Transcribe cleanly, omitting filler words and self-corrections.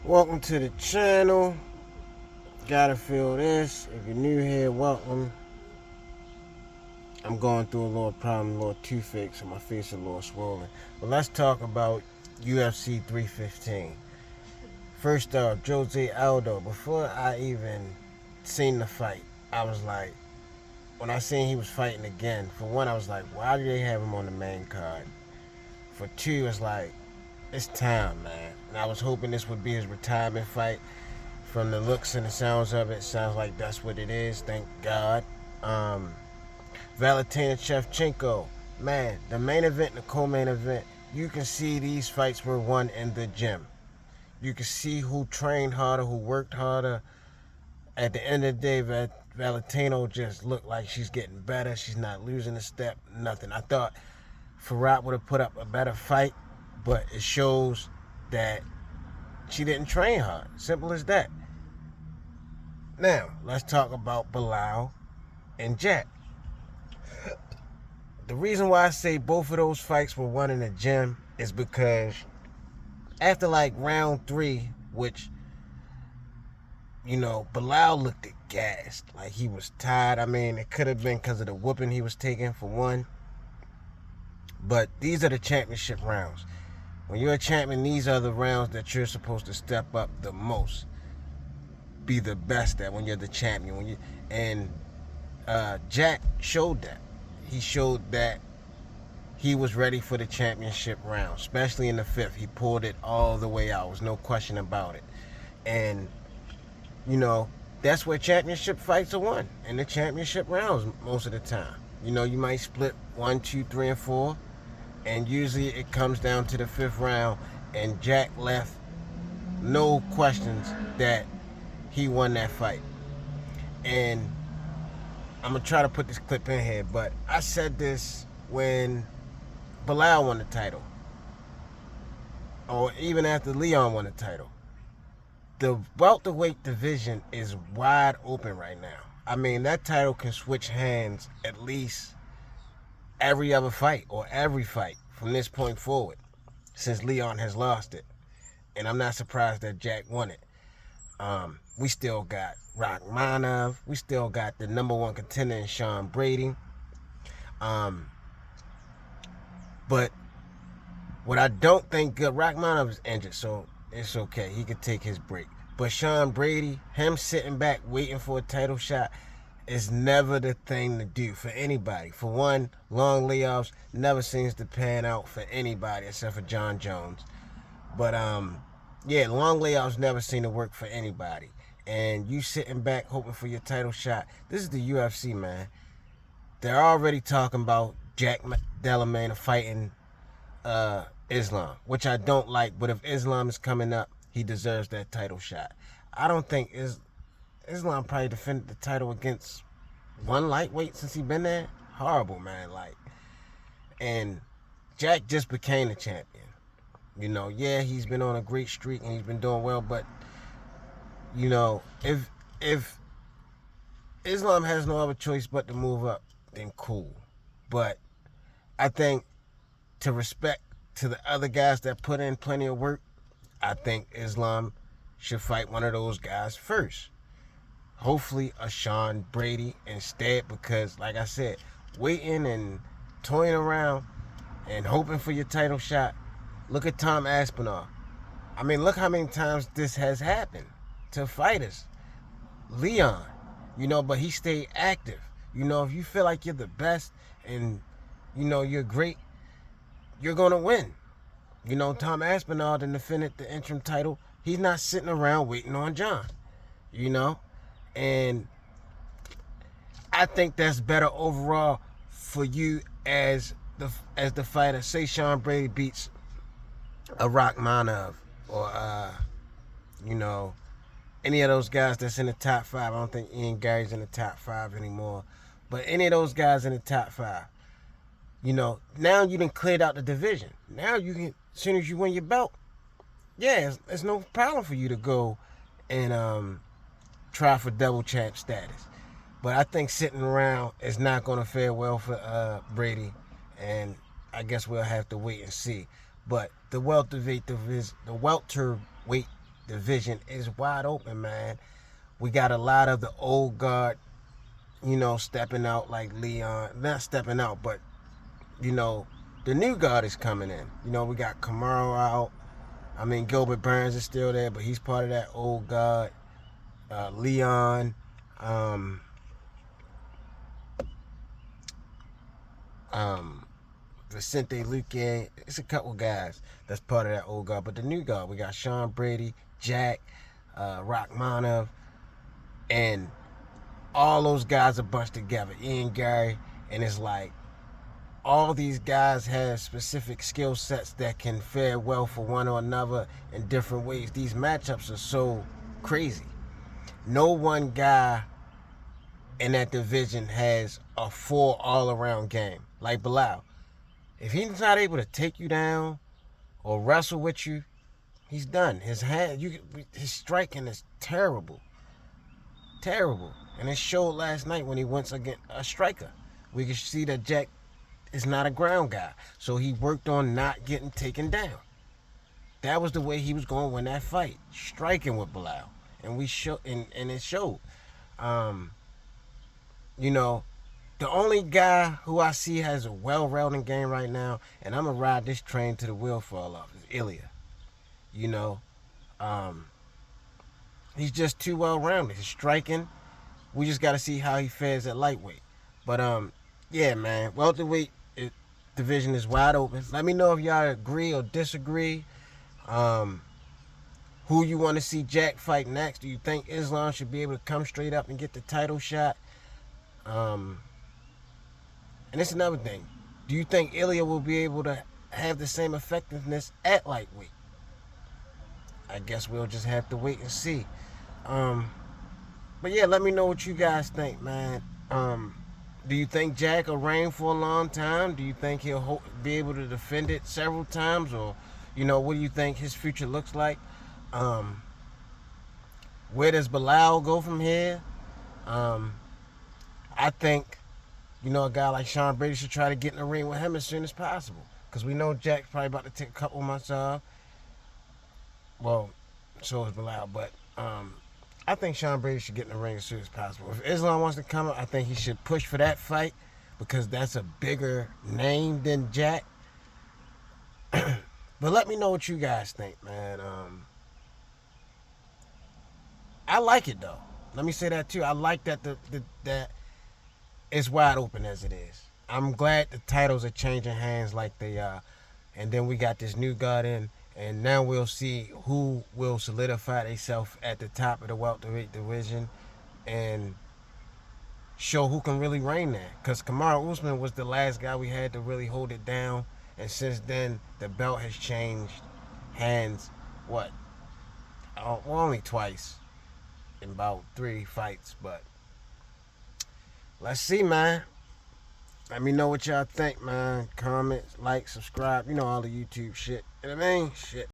Welcome to the channel. Gotta feel this. If you're new here, welcome. I'm going through a little problem, a little toothache, so my face is a little swollen. But let's talk about UFC 315. First off, Jose Aldo. Before I even seen the fight, I was like, when I seen he was fighting again, for one, I was like, why do they have him on the main card? For two, it's like, it's time, man. And I was hoping this would be his retirement fight. From the looks and the sounds of it, sounds like that's what it is. Thank God. Valentina Shevchenko, man, the main event and the co-main event, you can see these fights were won in the gym. You can see who trained harder, who worked harder. At the end of the day, Valentino just looked like she's getting better. She's not losing a step, nothing. I thought Farad would have put up a better fight, but it shows that she didn't train hard. Simple as that. Now, let's talk about Babal and Jack. The reason why I say both of those fights were won in the gym is because after like round 3, which, Babal looked gassed. Like he was tired. I mean, it could have been because of the whooping he was taking, for one. But these are the championship rounds. When you're a champion, these are the rounds that you're supposed to step up the most. Be the best at when you're the champion. Jack showed that. He showed that he was ready for the championship round, especially in the 5th. He pulled it all the way out. There was no question about it. And, that's where championship fights are won, in the championship rounds most of the time. You might split 1, 2, 3, and 4, and usually it comes down to the 5th round, and Jack left no questions that he won that fight. And I'm going to try to put this clip in here, but I said this when Babal won the title, or even after Leon won the title. The welterweight division is wide open right now. I mean, that title can switch hands at least every other fight, or every fight from this point forward, since Leon has lost it. And I'm not surprised that Jack won it. We still got Rakhmonov. We still got the number 1 contender in Sean Brady. But what I don't think, Rakhmonov is injured, so it's okay. He could take his break. But Sean Brady, him sitting back waiting for a title shot, is never the thing to do for anybody. For one, long layoffs never seems to pan out for anybody except for John Jones. But long layoffs never seem to work for anybody. And you sitting back hoping for your title shot. This is the UFC, man. They're already talking about Jack Delamain fighting Islam, which I don't like. But if Islam is coming up, he deserves that title shot. I don't think Islam probably defended the title against one lightweight since he been there. Horrible, man. And Jack just became the champion. He's been on a great streak and he's been doing well, but if Islam has no other choice but to move up, then cool. But I think, to respect to the other guys that put in plenty of work, I think Islam should fight one of those guys first. Hopefully a Sean Brady instead, because like I said, waiting and toying around and hoping for your title shot. Look at Tom Aspinall. I mean, look how many times this has happened to fighters. Leon, but he stayed active. If you feel like you're the best and, you're great, you're going to win. Tom Aspinall defended the interim title. He's not sitting around waiting on John, And I think that's better overall for you as the fighter. Say Sean Brady beats a Rakhmonov, or any of those guys that's in the top 5. I don't think Ian Gary's in the top 5 anymore, but any of those guys in the top 5. Now you done cleared out the division. Now you can, as soon as you win your belt, it's no problem for you to go and try for double champ status. But I think sitting around is not going to fare well for Brady, and I guess we'll have to wait and see. But the welterweight division is wide open, man. We got a lot of the old guard, stepping out like Leon. Not stepping out, but, the new guard is coming in. We got Kamaru out. Gilbert Burns is still there, but he's part of that old guard. Leon. Vicente Luque. It's a couple guys that's part of that old guard. But the new guard, we got Sean Brady, Jack, Rachmanov, and all those guys are bunched together. Ian Gary, and it's like all these guys have specific skill sets that can fare well for one or another in different ways. These matchups are so crazy. No one guy in that division has a full all-around game like Babal. If he's not able to take you down or wrestle with you, he's done. His striking is terrible, terrible, and it showed last night when he went against a striker. We could see that Jack is not a ground guy, so he worked on not getting taken down. That was the way he was going to win that fight, striking with Babal, and it showed. The only guy who I see has a well-rounded game right now, and I'm going to ride this train to the wheel fall off, is Ilya. He's just too well-rounded. His striking, we just got to see how he fares at lightweight. But, yeah, man, welterweight division is wide open. Let me know if y'all agree or disagree. Who you want to see Jack fight next? Do you think Islam should be able to come straight up and get the title shot? And it's another thing. Do you think Ilya will be able to have the same effectiveness at lightweight? I guess we'll just have to wait and see. But yeah, let me know what you guys think, man. Do you think Jack will reign for a long time? Do you think he'll be able to defend it several times? Or, what do you think his future looks like? Where does Babal go from here? I think, a guy like Sean Brady should try to get in the ring with him as soon as possible. Because we know Jack's probably about to take a couple months off. Well, so is Babal. But I think Sean Brady should get in the ring as soon as possible. If Islam wants to come up, I think he should push for that fight. Because that's a bigger name than Jack. But let me know what you guys think, man. I like it, though. Let me say that, too. I like that that it's wide open as it is. I'm glad the titles are changing hands like they are. And then we got this new guard in. And now we'll see who will solidify themselves at the top of the welterweight division and show who can really reign there. Because Kamaru Usman was the last guy we had to really hold it down. And since then, the belt has changed hands, only twice in about 3 fights. But let's see, man. Let me know what y'all think, man. Comment, like, subscribe. All the YouTube shit. You know what I mean? Shit.